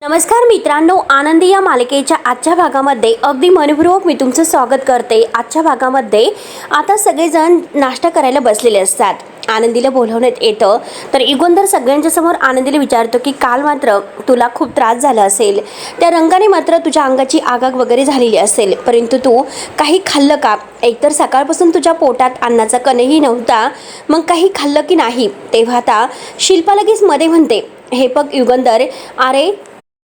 नमस्कार मित्रांनो, आनंदी या मालिकेच्या आजच्या भागामध्ये अगदी मनपूर्वक मी तुमचं स्वागत करते। आजच्या भागामध्ये आता सगळेजण नाश्ता करायला बसलेले असतात। आनंदीला बोलवण्यात येतं तर युगंधर सगळ्यांच्या समोर आनंदीला विचारतो की काल मात्र तुला खूप त्रास झाला असेल, त्या रंगाने मात्र तुझ्या अंगाची आगाग वगैरे झालेली असेल, परंतु तू काही खाल्लं का? एकतर सकाळपासून तुझ्या पोटात अन्नाचा कणही नव्हता, मग काही खाल्लं की नाही? तेव्हा आता शिल्पा लगेच मध्ये म्हणते, हे बघ युगंधर, अरे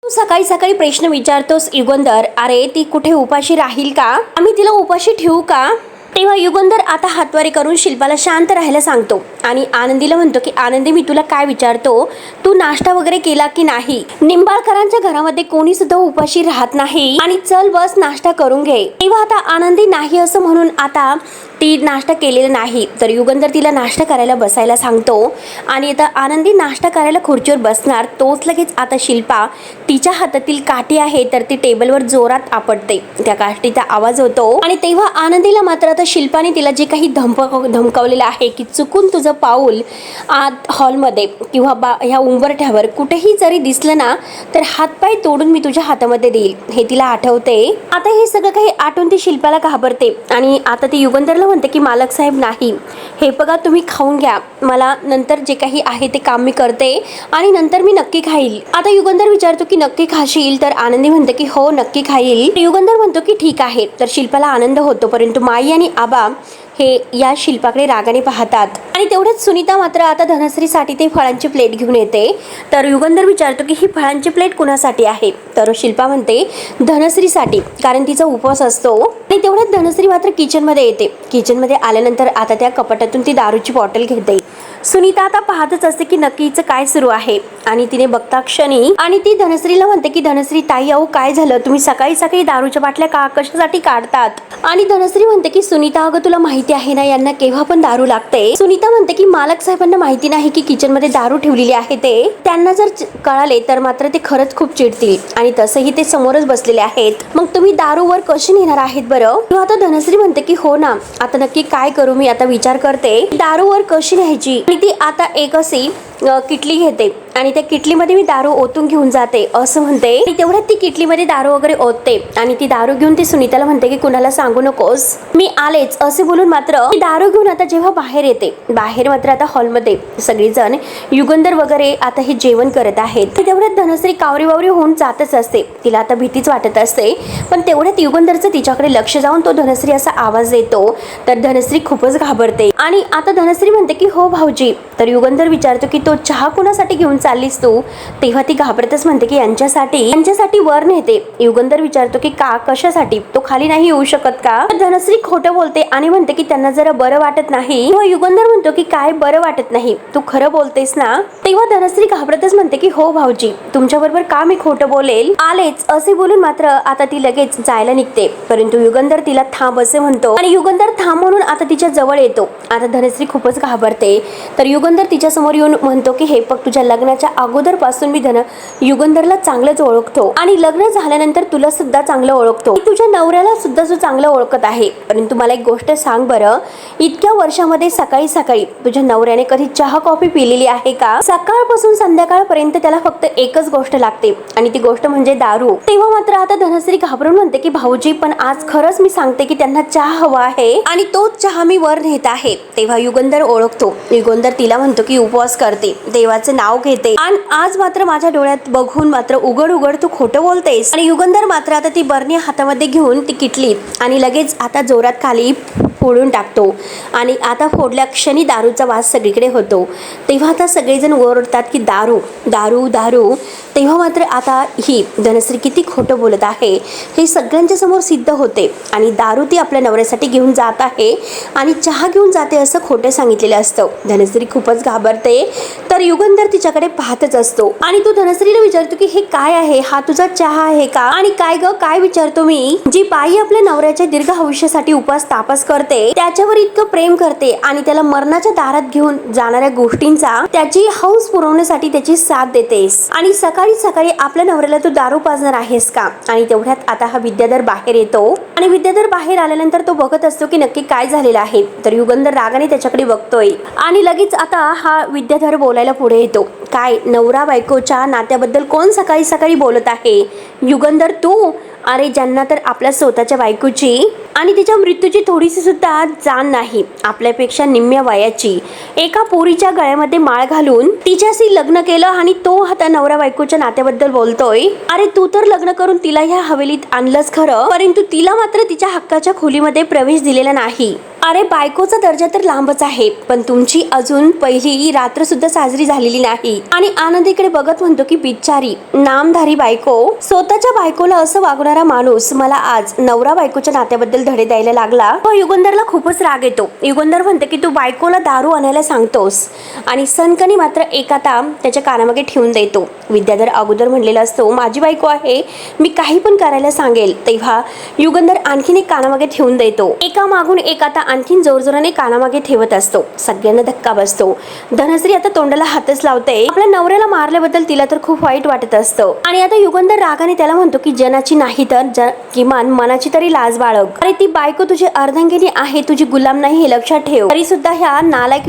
तू सकाळी सकाळी प्रश्न विचारतोस युगंधर, अरे ती कुठे उपाशी राहील का? आम्ही तिला उपाशी ठेवू का? तेव्हा युगंधर आता हातवारे करून शिल्पाला शांत राहायला सांगतो आणि आनंदीला म्हणतो की आनंदी, मी तुला काय विचारतो, तू नाश्ता वगैरे केला की नाही? निंबाळकरांच्या घरामध्ये कोणी सुद्धा उपाशी राहत नाही आणि चल बस नाश्ता करून घे। तेव्हा आता आनंदी नाही असं म्हणून आता ती नाश्ता केलेला नाही, तर युगंधर तिला नाश्ता करायला बसायला सांगतो आणि आता आनंदी नाश्ता करायला खुर्चीवर बसणार तोच लगेच आता शिल्पा तिच्या हातातील काठी आहे तर ती टेबलवर जोरात आपटते, त्या काठीचा आवाज होतो आणि तेव्हा आनंदीला मात्र आता शिल्पाने तिला जे काही धमकावलेलं आहे की चुकून तुझं पाऊल आत हॉलमध्ये किंवा ह्या उंबरठ्यावर कुठेही जरी दिसलं ना तर हातपाय तोडून मी तुझ्या हातामध्ये देईल, हे तिला आठवते। आता हे सगळं काही आठवून ती शिल्पाला घाबरते आणि आता ती युगंधरला म्हणते की मालक साहेब नाही, हे बघा तुम्ही खाऊन घ्या, मला नंतर जे काही आहे ते काम मी करते आणि नंतर मी नक्की खाईल। आता युगंधर विचारतो की नक्की खाशील? तर आनंदी म्हणते की हो नक्की खाईल। युगंधर म्हणतो की ठीक आहे। तर शिल्पाला आनंद होतो, परंतु माई आणि आबा हे या शिल्पाकडे रागाने पाहतात आणि तेवढ्याच सुनीता मात्र आता धनश्रीसाठी ते फळांची प्लेट घेऊन येते। तर युगंधर विचारतो की ही फळांची प्लेट कुणासाठी आहे? तर शिल्पा म्हणते धनश्रीसाठी, कारण तिचा उपवास असतो। आणि तेवढ्यात धनश्री मात्र किचनमध्ये येते। किचनमध्ये आल्यानंतर आता त्या कपाटातून ती दारूची बॉटल घेते। सुनीता आता पाहतच असते की नक्की हिचं काय सुरू आहे आणि तिने बघता क्षणी आणि ती धनश्रीला म्हणते की धनश्री ताई, अहो काय झालं, तुम्ही सकाळी सकाळी दारूच्या बाटल्या का कशासाठी काढतात? आणि धनश्री म्हणते की सुनीता, अगं तुला माहिती आहे ना यांना केव्हा पण दारू लागते। सुनीता म्हणते की मालक साहेबांना माहिती नाही की किचन मध्ये दारू ठेवलेली आहे, ते त्यांना जर कळाले तर मात्र ते खरंच खूप चिडतील आणि तसंही ते समोरच बसलेले आहेत, मग तुम्ही दारूवर कशी नेणार आहेत बरं? तेव्हा आता धनश्री म्हणते की हो ना, आता नक्की काय करू, मी आता विचार करते दारूवर कशी न्यायची। आणि ती आता एक अशी किटली घेते आणि त्या किटलीमध्ये मी दारू ओतून घेऊन जाते असं म्हणते। आणि तेवढ्यात ती किटलीमध्ये दारू वगैरे ओतते आणि ती दारू घेऊन ती सुनीताला म्हणते की कुणाला सांगू नकोस, मी आलेच असे बोलून मात्र ती दारू घेऊन आता जेव्हा बाहेर येते, बाहेर मात्र आता हॉलमध्ये सगळेजण युगंधर वगैरे आता हे जेवण करत आहेत। तेवढ्यात धनश्री कावरी वावरी होऊन जातच असते, तिला आता भीतीच वाटत असते, पण तेवढ्यात युगंधरचं तिच्याकडे लक्ष जाऊन तो धनश्री असा आवाज देतो तर धनश्री खूपच घाबरते आणि आता धनश्री म्हणते की हो भाऊजी। तर युगंधर विचारतो की तो चहा कोणासाठी घेऊन चाललीस तू? तेव्हा ती घाबरतच म्हणते की यांच्यासाठी वर नेते। युगंधर विचारतो की का, कशासाठी, तो खाली नाही येऊ शकत का? धनश्री खोटं बोलते आणि म्हणते की त्यांना जरा बरं वाटत नाही। तेव्हा युगंधर म्हणतो की काय बरं वाटत नाही, तू खरं बोलतेस ना? तेव्हा धनश्री घाबरतच म्हणते की हो भाऊजी, तुमच्या बरोबर का मी खोटं बोलेल, आलेच असे बोलून मात्र आता ती लगेच जायला निघते, परंतु युगंधर तिला थांब असे म्हणतो आणि युगंधर थांब म्हणून आता तिच्या जवळ येतो। आता धनश्री खूपच घाबरते, तर युगंधर तिच्या समोर येऊन म्हणतो की हे बघ, तुझ्या लग्नाच्या अगोदर पासून मी युगंधरला चांगलंच ओळखतो आणि लग्न झाल्यानंतर तुला सुद्धा चांगलं ओळखतो, तुझ्या नवऱ्याला सुद्धा चांगलं ओळखत आहे, परंतु मला एक गोष्ट सांग बरं, इतक्या वर्षामध्ये सकाळी सकाळी तुझ्या नवऱ्याने कधी चहा कॉफी पिलेली आहे का? सकाळपासून संध्याकाळपर्यंत त्याला फक्त एकच गोष्ट लागते आणि ती गोष्ट म्हणजे दारू। तेव्हा मात्र आता धनश्री घाबरून म्हणते की भाऊजी, पण आज खरंच मी सांगते की त्यांना चहा हवा आहे आणि तोच चहा मी वर नेत आहे। तेव्हा युगंधर ओळखतो, युगंधर तिला म्हणतो की उपवास करते, देवाचे नाव घेते आणि आज मात्र माझ्या डोळ्यात बघून मात्र उघड तू खोटं बोलतेस। आणि युगंधर मात्र आता ती बरणी हातामध्ये घेऊन ती किटली आणि लगेच आता जोरात खाली फोडून टाकतो आणि आता फोडल्या क्षणी दारूचा वास सगळीकडे होतो। तेव्हा आता सगळेजण ओरडतात की दारू दारू दारू। तेव्हा मात्र आता ही धनश्री किती खोटं बोलत आहे हे सगळ्यांच्या समोर सिद्ध होते आणि दारू ती आपल्या नवऱ्यासाठी घेऊन जात आहे आणि चहा घेऊन जाते असं खोटं सांगितलेलं असतं। धनश्री खूपच घाबरते, तर युगंधर तिच्याकडे पाहतच असतो आणि तो धनश्रीला विचारतो की हे काय आहे, हा तुझा चहा आहे का? आणि काय ग काय विचारतो मी, जी बाई आपल्या नवऱ्याच्या दीर्घ आयुष्यासाठी उपास तापास करते करते, त्याच्यावर इतकं प्रेम करते आणि त्याला मरणाच्या दारात घेऊन जाणाऱ्या गोष्टींचा त्याची हौस पुरवण्यासाठी त्याची साथ देतेस आणि सकाळी सकाळी आपल्या नवऱ्याला तू दारू पाजणार आहेस का? आणि तेवढ्यात आता हा विद्याधर बाहेर येतो आणि विद्याधर बाहेर आल्यानंतर तो बघत असतो की नक्की काय झालेलं आहे. तर युगंधर रागाने त्याच्याकडे बघतोय आणि लगेच आता हा विद्याधर बोलायला पुढे येतो. काय नवरा बायकोच्या नात्याबद्दल कोण सकाळी सकाळी बोलत आहे? युगंधर तू? अरे ज्यांना तर आपल्या स्वतःच्या बायकोची आणि तिच्या मृत्यूची थोडीशी सुद्धा जाण नाही, आपल्यापेक्षा निम्म्या वयाची एका पोरीच्या गळ्यामध्ये माळ घालून तिच्याशी लग्न केलं आणि तो आता नवरा बायकोच्या नात्याबद्दल बोलतोय. अरे तू तर लग्न करून तिला ह्या हवेलीत आणलंच खरं, परंतु तिला मात्र तिच्या हक्काच्या खोलीमध्ये प्रवेश दिलेला नाही. अरे बायकोचा दर्जा तर लांबच आहे, पण तुमची अजून पहिली रात्र सुद्धा साजरी झालेली नाही. आणि आनंदीकडे बघत म्हणतो की बिचारी नामधारी बायको, स्वतःच्या बायकोला असं वागणारा माणूस मला आज नवरा बायकोच्या नात्याबद्दल धडे द्यायला लागला. युगंधरला खूपच राग येतो. युगंधर म्हणते की तू बायकोला दारू आणायला सांगतोस आणि सनकनी मात्र एक आता त्याच्या कानामागे ठेवून देतो. विद्याधर अगोदर म्हणलेला असतो माझी बायको आहे, मी काही पण करायला सांगेल. तेव्हा युगंधर आणखीन एक कानामागे ठेवून देतो. एका मागून एक आता आणखीन जोरजोराने कानामागे ठेवत असतो. सगळ्यांना धक्का बसतो. धनश्री आता तोंडाला हातच लावते. आपल्या नवऱ्याला मारल्याबद्दल तिला तर खूप वाईट वाटत असतं आणि आता युगंधर रागाने त्याला म्हणतो की जनाची नाही तर किमान मनाची तरी लाज बाळग. अरे ती बायको तुझी अर्धांगिनी आहे, तुझी गुलाम नाही हे लक्षात ठेव. तरी सुद्धा ह्या नालायक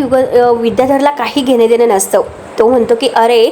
विद्याधरला काही घेणे देणे नसतं. तो म्हणतो की अरे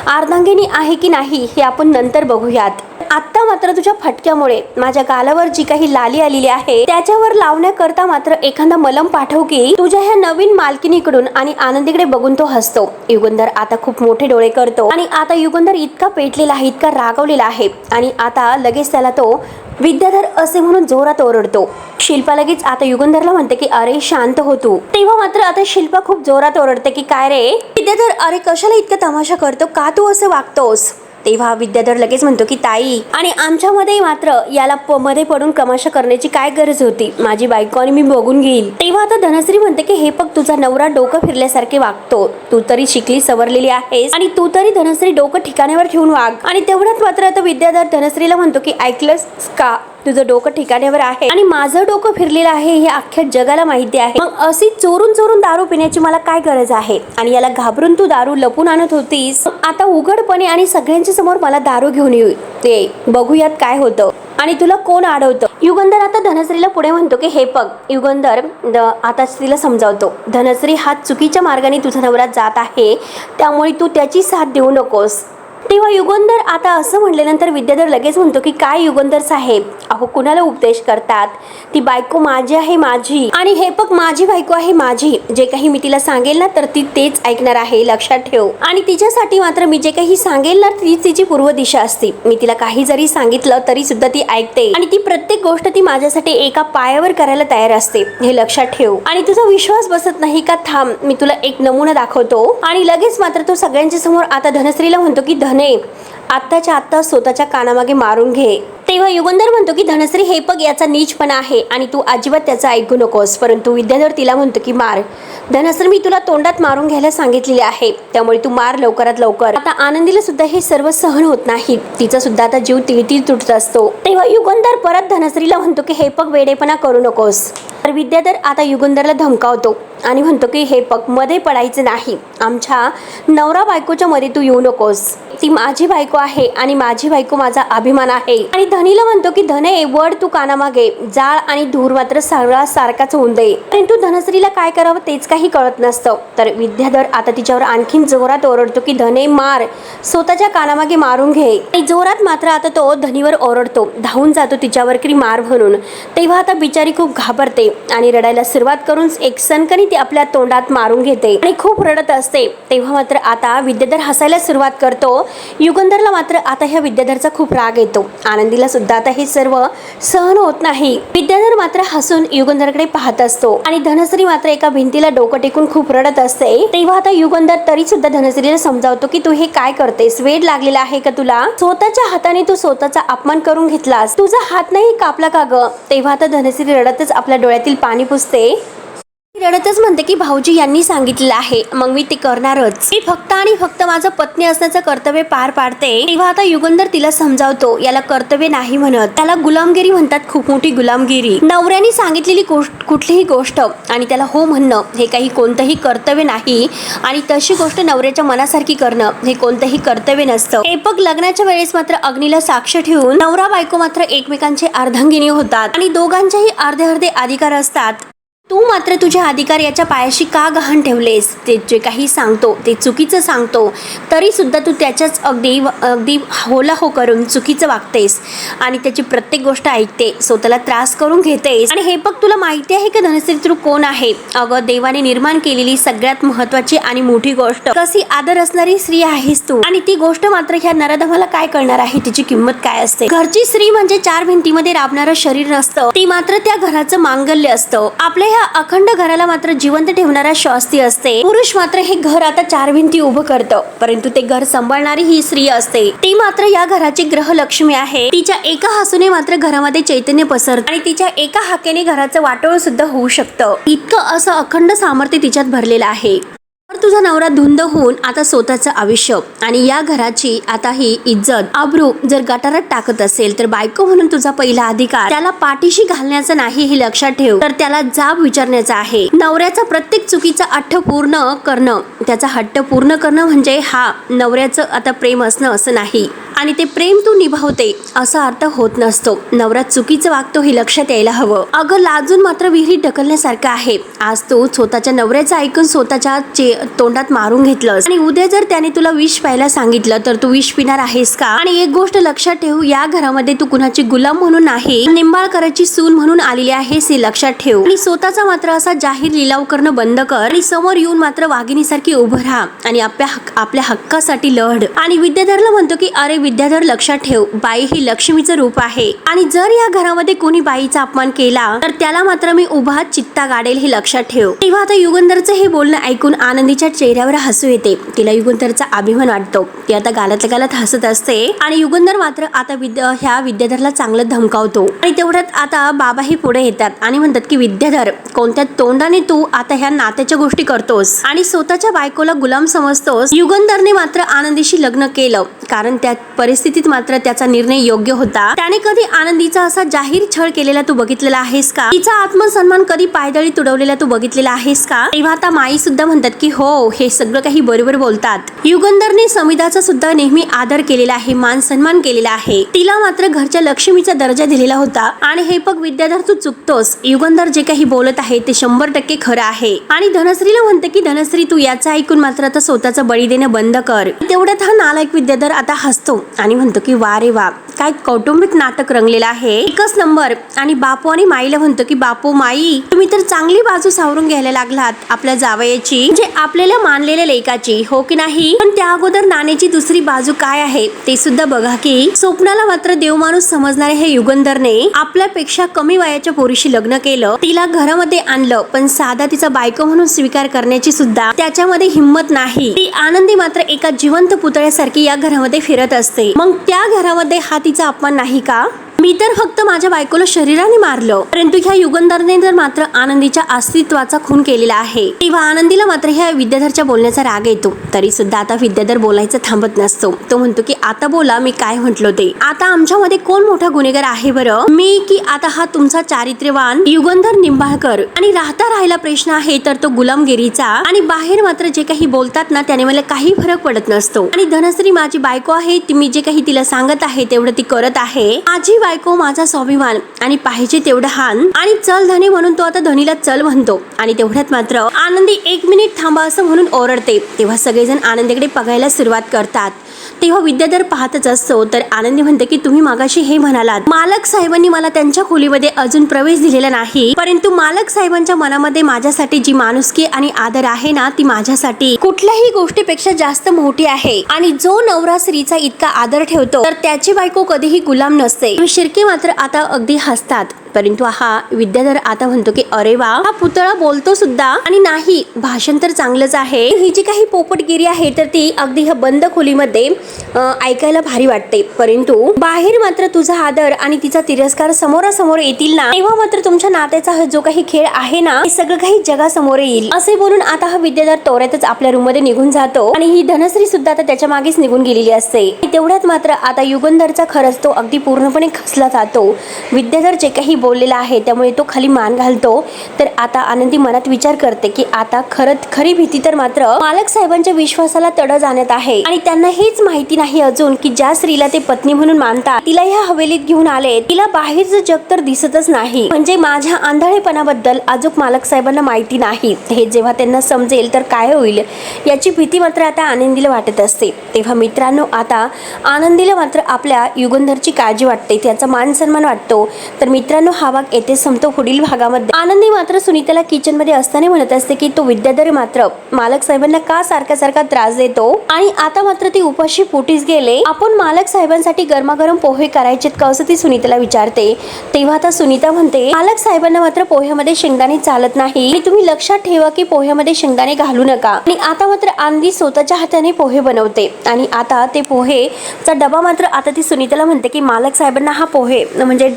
अर्धांगिनी आहे की नाही हे आपण नंतर बघूयात, आता मात्र तुझ्या फटक्यामुळे माझ्या गालावर जी काही लाली आलेली आहे त्याच्यावर लावण्याकरता मात्र एखादा मलम पाठव की तुझ्या ह्या नवीन मालकिनीकडून. आणि आनंदीकडे बघून तो हसतो. युगंधर आता खूप मोठे डोळे करतो आणि आता युगंधर इतका पेटलेला आहे, इतका रागवलेला आहे आणि आता लगेच त्याला तो विद्याधर असे म्हणून जोरात ओरडतो. शिल्पा लगेच आता युगंधरला म्हणते की अरे शांत हो तू. तेव्हा मात्र आता शिल्पा खूप जोरात ओरडते की काय रे विद्याधर, अरे कशाला इतका तमाशा करतो, का तू असं वागतोस? तेव्हा विद्याधर लगेच म्हणतो की ताई आणि आमच्यामध्ये मात्र याला मध्ये पडून तमाशा करण्याची काय गरज होती, माझी बायको आणि मी बघून घेईल. तेव्हा आता धनश्री म्हणते की हे बघ तुझा नवरा डोकं फिरल्यासारखे वागतो, तू तरी शिकली सवरलेली आहेस आणि तू तरी धनश्री डोकं ठिकाण्यावर ठेवून वाग. आणि तेवढ्यात मात्र आता विद्याधर धनश्रीला म्हणतो की ऐकलंस का, तुझं डोकं ठिकाण्यावर आहे आणि माझं डोकं फिरलेलं आहे हे अख्ख्या जगाला माहिती आहे. मग अशी चोरून चोरून दारू पिण्याची मला काय गरज आहे? आणि याला घाबरून तू दारू लपून आणत होतीस, आता उघडपणे आणि सगळ्यांच्या समोर मला दारू घेऊन ये, बघूयात काय होतं आणि तुला कोण अडवतं. युगंधर आता धनश्रीला पुढे म्हणतो की हे बघ युगंधर, आता तिला समजावतो धनश्री हा चुकीच्या मार्गाने तुझा नवरा जात आहे, त्यामुळे तू त्याची साथ देऊ नकोस. तेव्हा युगंधर आता असं म्हटल्यानंतर विद्याधर लगेच म्हणतो की काय युगंधर साहेब, अहो कुणाला उपदेश करतात, ती बायको माझी आहे माझी आणि हे बघ माझी बायको आहे माझी, जे काही मी तिला सांगेल ना तर ती तेच ऐकणार आहे, लक्षात ठेव. आणि तिच्यासाठी मात्र मी जे काही सांगेल ना तीच तिची पूर्व दिशा असते. मी तिला काही जरी सांगितलं तरी सुद्धा ती ऐकते आणि ती प्रत्येक गोष्ट ती माझ्यासाठी एका पायावर करायला तयार असते, हे लक्षात ठेव. आणि तुझा विश्वास बसत नाही का, थांब मी तुला एक नमुना दाखवतो. आणि लगेच मात्र तो सगळ्यांच्या समोर आता धनश्रीला म्हणतो की धने आत्ताच्या आत्ता स्वतःच्या कानामागे मारून घे. तेव्हा युगंधर म्हणतो की धनश्री हे बघ याचा नीचपणा आहे आणि तू अजिबात त्याचा ऐकू नकोस. परंतु विद्याधर तिला म्हणतो की मार धनश्री, मी तुला तोंडात मारून घ्यायला सांगितलेले आहे, त्यामुळे तू मार लवकरात लवकर. आता आनंदीला सुद्धा हे सर्व सहन होत नाही, तिचा सुद्धा आता जीव तिळतीळ तुटत असतो. तेव्हा युगंधर परत धनश्रीला म्हणतो की हे बघ वेडेपणा करू नकोस. तर विद्याधर आता युगंधरला धमकावतो आणि म्हणतो की हे बघ मध्ये पडायचं नाही, आमच्या नवरा बायकोच्या मध्ये तू येऊ नकोस, ती माझी बायको आहे आणि माझी बायको माझा अभिमान आहे. आणि धनीला म्हणतो की धने वड तू कानामागे, जाळ आणि धूर मात्र सगळा सारखाच होऊन दे. परंतु धनश्रीला काय करावं तेच काही कळत नसतं. तर विद्याधर आता तिच्यावर आणखीन जोरात ओरडतो की धने मार, स्वतःच्या कानामागे मारून घे. आणि जोरात मात्र आता तो धनीवर ओरडतो, धावून जातो तिच्यावर की मार म्हणून. तेव्हा आता बिचारी खूप घाबरते आणि रडायला सुरुवात करून एक सनकणी ती आपल्या तोंडात मारून घेते आणि खूप रडत असते. तेव्हा मात्र आता विद्याधर हसायला सुरुवात करतो. युगंधरला मात्र आता ह्या विद्याधरचा खूप राग येतो. आनंदीला सुद्धा आता हे सर्व सहन होत नाही. विद्याधर मात्र हसून युगंधरकडे पाहत असतो आणि धनश्री मात्र एका भिंतीला डोकं टेकून खूप रडत असते. तेव्हा आता युगंधर तरी सुद्धा धनश्रीला समजावतो की तू हे काय करतेस, वेड लागलेला आहे का तुला, स्वतःच्या हाताने तू स्वतःचा अपमान करून घेतलास, तुझा हात नाही कापला का ग. तेव्हा आता धनश्री रडतच आपल्या डोळ्यातील पाणी पुसते. रडतच म्हणते की भाऊजी यांनी सांगितलेलं आहे, मग मी ते करणारच. मी फक्त आणि फक्त माझं पत्नी असण्याचं कर्तव्य पार पाडते. तेव्हा आता युगंधर तिला समजावतो, याला कर्तव्य नाही म्हणत, त्याला गुलामगिरी म्हणतात, खूप मोठी गुलामगिरी. नवऱ्याने सांगितलेली कुठलीही गोष्ट आणि त्याला हो म्हणणं हे काही कोणतंही कर्तव्य नाही, आणि तशी गोष्ट नवऱ्याच्या मनासारखी करणं हे कोणतंही कर्तव्य नसतं. हे बघ, लग्नाच्या वेळेस मात्र अग्नीला साक्ष ठेवून नवरा बायको मात्र एकमेकांचे अर्धांगिनी होतात आणि दोघांचेही अर्धे अर्धे अधिकार असतात. तू मात्र तुझे अधिकार याच्या पायाशी का गहाण ठेवलेस? ते जे काही सांगतो ते चुकीचं सांगतो, तरी सुद्धा तू त्याच्याच अगदी होला हो करून चुकीचं वागतेस आणि त्याची प्रत्येक गोष्ट ऐकते, स्वतःला त्रास करून घेतेस. आणि हे बघ, तुला माहिती आहे का धनश्री तू कोण आहे? अगं, देवाने निर्माण केलेली सगळ्यात महत्वाची आणि मोठी गोष्ट, कशी आदर असणारी स्त्री आहेस तू, आणि ती गोष्ट मात्र ह्या नराधमाला काय कळणार आहे, तिची किंमत काय असते. घरची स्त्री म्हणजे 4 भिंतीमध्ये राबणारं शरीर नसतं, ती मात्र त्या घराचं मांगल्य असतं. आपल्या ह्या अखंड घराला मात्र जिवंत ठेवणारा शास्त्री असते. पुरुष मात्र हे घर आता 4 भिंती उभं करतं, परंतु ते घर सांभाळणारी ही स्त्री असते. ती मात्र या घराची ग्रहलक्ष्मी आहे. तिच्या एका हसूने मात्र घरामध्ये चैतन्य पसरतं आणि तिच्या एका हाकेने घराचं वाटोळ सुद्धा होऊ शकतं. इतकं असं अखंड सामर्थ्य तिच्यात भरलेलं आहे. तुझा नवरा धुंद होऊन आता स्वतःचं आयुष्य आणि या घराची आता ही इज्जत आबरू जर गटारात टाकत असेल, तर बायको म्हणून तुझा पहिला अधिकार त्याला पाठीशी घालण्याचा नाही हे लक्षात ठेव, तर त्याला जाब विचारण्याचा आहे. नवऱ्याचा प्रत्येक चुकीचा हट्ट पूर्ण करणं, त्याचा हट्ट पूर्ण करणं म्हणजे हा नवऱ्याचं आता प्रेम असणं असं नाही, आणि ते प्रेम तू निभावते असा अर्थ होत नसतो. नवरा चुकीचं वागतो हे लक्षात यायला हवं. अगं, लाजून मात्र विहिरीत ढकलण्यासारखं आहे. आज तू स्वतःच्या नवऱ्याचं ऐकून स्वतःच्या तोंडात मारून घेतलंस, आणि उद्या जर त्याने तुला विष प्यायला सांगितलं तर तू विष पिणार आहेस का? आणि एक गोष्ट लक्षात ठेव, या घरामध्ये तू कुणाची गुलाम म्हणून नाही, निंबाळकराची सून म्हणून आलेली आहेस हे लक्षात ठेव. आणि स्वतःचा मात्र असा जाहीर लिलाव करणं बंद कर आणि समोर येऊन मात्र वाघिणीसारखी उभं राहा आणि आपल्या हक्कासाठी लढ. आणि विद्याधरला म्हणतो की अरे विद्याधर, लक्षात ठेव, बाई ही लक्ष्मीचं रूप आहे, आणि जर या घरामध्ये कोणी बाईचा अपमान केला तर त्याला मात्र मी उभा चित्ता गाडेल हे लक्षात ठेव. तेव्हा आता युगंधरचं हे बोलणं ऐकून आनंदीच्या चेहऱ्यावर हसू येते. तिला युगंधरचा अभिमान वाटतो. ती आता गालातल्या गालात हसत असते आणि युगंधर मात्र आता ह्या विद्याधरला चांगलं धमकावतो. आणि तेवढ्यात आता बाबाही पुढे येतात आणि म्हणतात की विद्याधर, कोणत्या तोंडाने तू आता ह्या नात्याच्या गोष्टी करतोस आणि स्वतःच्या बायकोला गुलाम समजतोस? युगंधरने मात्र आनंदीशी लग्न केलं कारण त्या परिस्थितीत मात्र त्याचा निर्णय योग्य होता. त्याने कधी आनंदीचा असा जाहीर छळ केलेला तू बघितलेला आहेस का? तिचा आत्मसन्मान कधी पायदळी तुडवलेला तू बघितलेला आहेस का? तेव्हा आता माई सुद्धा म्हणतात की हो, हे सगळं काही बरोबर बोलतात. युगंधरने समिधाचा सुद्धा नेहमी आदर केलेला आहे, मान सन्मान केलेला आहे. तिला मात्र घरच्या लक्ष्मीचा दर्जा दिलेला होता. आणि हे बघ विद्याधर, तू चुकतोस. युगंधर जे काही बोलत आहे ते 100% खरं आहे. आणि धनश्रीला म्हणते की धनश्री, तू याचं ऐकून मात्र आता स्वतःचा बळी देणं बंद कर. तेवढ्यात हा नालायक विद्याधर आता हसतो आणि म्हणतो की वा रे वा, काय कौटुंबिक नाटक रंगलेलं आहे, एकच नंबर. आणि बापू आणि माईला म्हणतो की बापू, माई, तुम्ही तर चांगली बाजू सावरून घ्यायला लागलात आपल्या जावयाची, म्हणजे आपल्याला मानलेल्या लेकाची, हो की नाही? पण त्या अगोदर नाण्याची दुसरी बाजू काय आहे ते सुद्धा बघा की स्वप्नाला मात्र देवमाणूस समजणारे हे युगंधरने आपल्यापेक्षा कमी वयाच्या पोरीशी लग्न केलं, तिला घरामध्ये आणलं, पण साधा तिचा बायको म्हणून स्वीकार करण्याची सुद्धा त्याच्यामध्ये हिंमत नाही. ती आनंदी मात्र एका जिवंत पुतळ्यासारखी या घरामध्ये फिरत असते. मग त्या घरामध्ये हा तिचा अपमान नाही का? मी तर फक्त माझ्या बायकोला शरीराने मारलं, परंतु ह्या युगंधरने तर मात्र आनंदीच्या अस्तित्वाचा खून केलेला आहे. तेव्हा आनंदीला मात्र ह्या विद्याधरच्या बोलण्याचा राग येतो. तरी सुद्धा आता विद्याधर बोलायचं थांबत नसतो. तो म्हणतो की आता बोला, मी काय म्हटलो ते. आता आमच्यामध्ये कोण मोठा गुन्हेगार आहे बरं, मी की आता हा तुमचा चारित्र्यवान युगंधर निंबाळकर? आणि राहिला प्रश्न आहे तर तो गुलामगिरीचा. आणि बाहेर मात्र जे काही बोलतात ना त्याने मला काही फरक पडत नसतो. आणि धनश्री माझी बायको आहे, मी जे काही तिला सांगत आहे तेवढं ती करत आहे. माझी बायको माझा स्वाभिमान, आणि पाहिजे तेवढं हान. आणि चल धनी म्हणून तो आता धनीला चल म्हणतो. आणि तेवढ्यात मात्र आनंदी 1 मिनिट थांबा असं म्हणून ओरडते. तेव्हा सगळेजण आनंदीकडे बघायला सुरुवात करतात. तेव्हा विद्याधर पाहतच असतो. तर आनंदी म्हणते की तुम्ही मागाशी हे म्हणालात, मालक साहेबांनी मला त्यांच्या खोलीमध्ये अजून प्रवेश दिलेला नाही, परंतु मालक साहेबांच्या मनामध्ये माझ्यासाठी जी माणुसकी आणि आदर आहे ना, ती माझ्यासाठी कुठल्याही गोष्टीपेक्षा जास्त मोठी आहे. आणि जो नवरा स्त्रीचा इतका आदर ठेवतो तर त्याची बायको कधीही गुलाम नसते. शिर्के मात्र आता अगदी हसतात. परंतु हा विद्याधर आता म्हणतो की अरे वा, हा पुतळा बोलतो सुद्धा आणि नाही, भाषण तर चांगलंच आहे. ही जी काही पोपटगिरी आहे तर ती अगदी ह्या बंद खोलीमध्ये ऐकायला भारी वाटते, परंतु बाहेर मात्र तुझा आदर आणि तिचा तिरस्कार समोरासमोर येतील ना, तेव्हा मात्र तुमच्या नात्याचा जो काही खेळ आहे ना, हे सगळं काही जगासमोर येईल. असे बोलून आता हा विद्याधर तोऱ्यातच आपल्या रूम मध्ये निघून जातो आणि ही धनश्री सुद्धा आता त्याच्या मागेच निघून गेलेली असते. तेवढ्यात मात्र आता युगंधरचा खरंच तो अगदी पूर्णपणे खचला जातो. विद्याधर जे काही बोललेला आहे त्यामुळे तो खाली मान घालतो. तर आता आनंदी मनात विचार करते की आता खरी भीती तर मात्र मालक साहेबांच्या विश्वासाला तडा जाण्यात आहे आणि त्यांना हेच माहिती नाही अजून की ज्या स्त्रीला ते पत्नी म्हणून मानतात तिला ह्या हवेलीत घेऊन आले, तिला बाहेरचं जग तर दिसतच नाही. म्हणजे माझ्या आंधळेपणाबद्दल अजून मालक साहेबांना माहिती नाही. हे जेव्हा त्यांना समजेल तर काय होईल याची भीती मात्र आता आनंदीला वाटत असते. तेव्हा मित्रांनो, आता आनंदीला मात्र आपल्या युगंधरची काळजी वाटते, त्याचा मान सन्मान वाटतो. तर मित्रांनो, हा भाग येथे संपतो. पुढील भागामध्ये आनंदी मात्र सुनीताला किचन मध्ये असताना म्हणत असते की तो विद्याधर मात्र मालक साहेबांना का सारखा त्रास देतो आणि आता मात्र ती उपाशी पोटीस गेले. आपण मालक साहेबांसाठी गरमागरम पोहे करायचे का असं ती सुनीताला विचारते. तेव्हा आता सुनीता म्हणते मालक साहेबांना मात्र पोह्यामध्ये शेंगदाणे चालत नाही आणि तुम्ही लक्षात ठेवा की पोह्यामध्ये शेंगदाणे घालू नका. आणि आता मात्र आनंदी स्वतःच्या हाताने पोहे बनवते आणि आता ते पोहेचा डबा मात्र आता ती सुनीताला म्हणते की मालक साहेबांना हा पोहे म्हणजे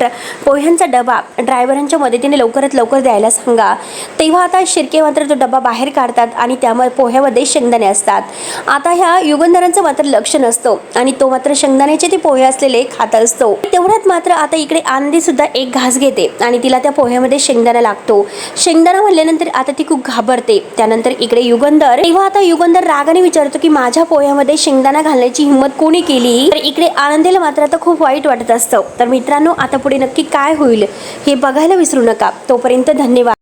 पोह्यांचा डबा ड्रायव्हरांच्या मदतीने लवकरात लवकर द्यायला सांगा. तेव्हा आता शिर्के मात्र तो डबा बाहेर काढतात आणि त्यामध्ये पोह्यामध्ये शेंगदाणे असतात. आता ह्या युगंधरांचं मात्र लक्ष नसतं आणि तो मात्र शेंगदाण्याचे ते पोहे असलेले खात असतो. तेवढ्यात मात्र आता इकडे आनंदी सुद्धा एक घास घेते आणि तिला त्या पोह्यामध्ये शेंगदाणा लागतो. शेंगदाणा म्हणल्यानंतर आता ती खूप घाबरते. त्यानंतर इकडे युगंधर, तेव्हा आता युगंधर रागाने विचारतो की माझ्या पोह्यामध्ये शेंगदाणा घालण्याची हिंमत कोणी केली. तर इकडे आनंदीला मात्र आता खूप वाईट वाटत असतं. तर मित्रांनो, आता पुढे नक्की काय होईल हे बघायला विसरू नका. तोपर्यंत धन्यवाद.